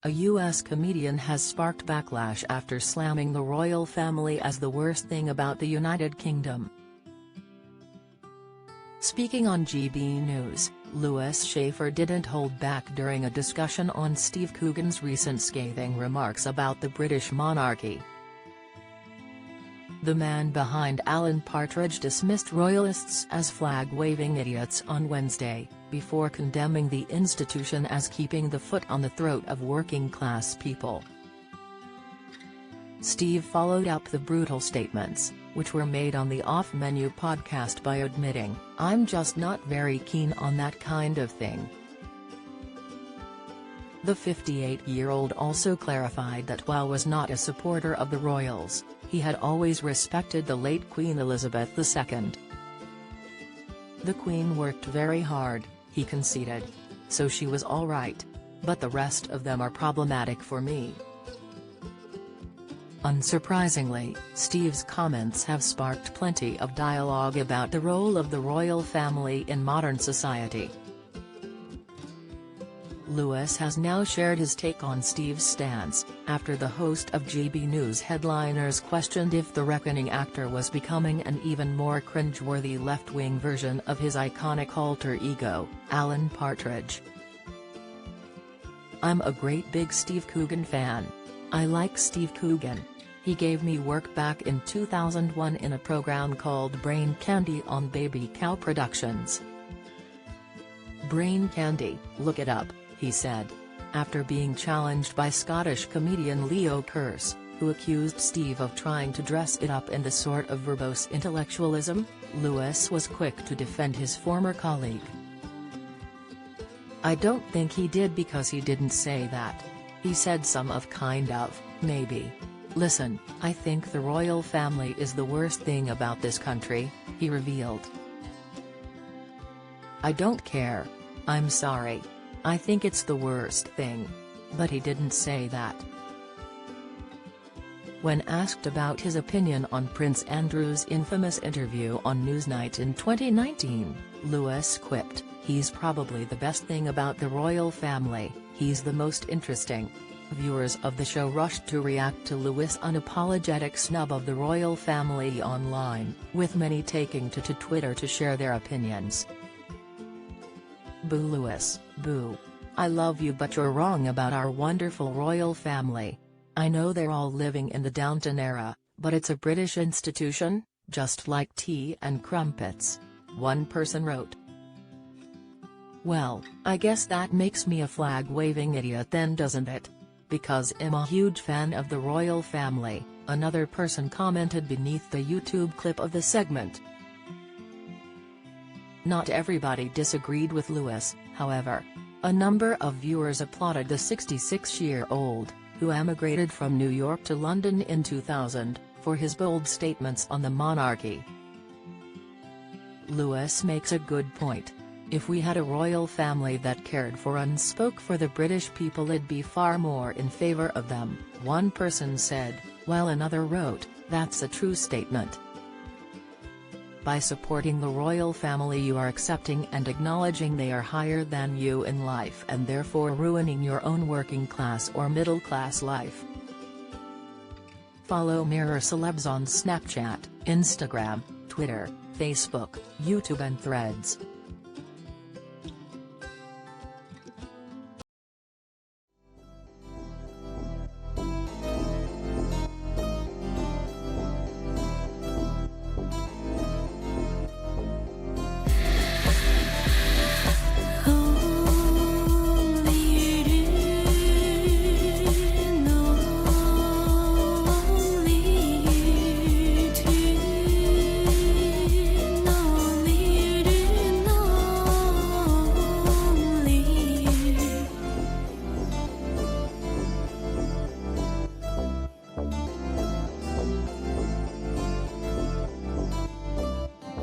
A U.S. comedian has sparked backlash after slamming the royal family as the worst thing about the United Kingdom. Speaking on GB News, Lewis Schaefer didn't hold back during a discussion on Steve Coogan's recent scathing remarks about the British monarchy. The man behind Alan Partridge dismissed royalists as flag-waving idiots on Wednesday, before condemning the institution as keeping the foot on the throat of working-class people. Steve followed up the brutal statements, which were made on the Off Menu podcast, by admitting, "I'm just not very keen on that kind of thing." The 58-year-old also clarified that while was not a supporter of the royals, he had always respected the late Queen Elizabeth II. "The Queen worked very hard," he conceded. "So she was all right. But the rest of them are problematic for me." Unsurprisingly, Steve's comments have sparked plenty of dialogue about the role of the royal family in modern society. Lewis has now shared his take on Steve's stance, after the host of GB News Headliners questioned if the reckoning actor was becoming an even more cringe-worthy left-wing version of his iconic alter ego, Alan Partridge. "I'm a great big Steve Coogan fan. I like Steve Coogan. He gave me work back in 2001 in a program called Brain Candy on Baby Cow Productions. Brain Candy, look it up," he said. After being challenged by Scottish comedian Leo Kearse, who accused Steve of trying to dress it up in the sort of verbose intellectualism, Lewis was quick to defend his former colleague. "I don't think he did, because he didn't say that. He said some of kind of, maybe. Listen, I think the royal family is the worst thing about this country," he revealed. "I don't care. I'm sorry. I think it's the worst thing." But he didn't say that. When asked about his opinion on Prince Andrew's infamous interview on Newsnight in 2019, Lewis quipped, "He's probably the best thing about the royal family, he's the most interesting." Viewers of the show rushed to react to Lewis' unapologetic snub of the royal family online, with many taking to Twitter to share their opinions. "Boo Lewis, boo. I love you, but you're wrong about our wonderful royal family. I know they're all living in the Downton era, but it's a British institution, just like tea and crumpets," one person wrote. "Well, I guess that makes me a flag-waving idiot then, doesn't it? Because I'm a huge fan of the royal family," another person commented beneath the YouTube clip of the segment. Not everybody disagreed with Lewis, however. A number of viewers applauded the 66-year-old, who emigrated from New York to London in 2000, for his bold statements on the monarchy. Lewis makes a good point. "If we had a royal family that cared for and spoke for the British people, it'd be far more in favour of them," one person said, while another wrote, "That's a true statement. By supporting the royal family, you are accepting and acknowledging they are higher than you in life and therefore ruining your own working class or middle class life." Follow Mirror Celebs on Snapchat, Instagram, Twitter, Facebook, YouTube and Threads.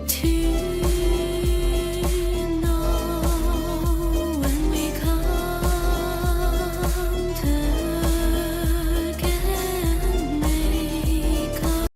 To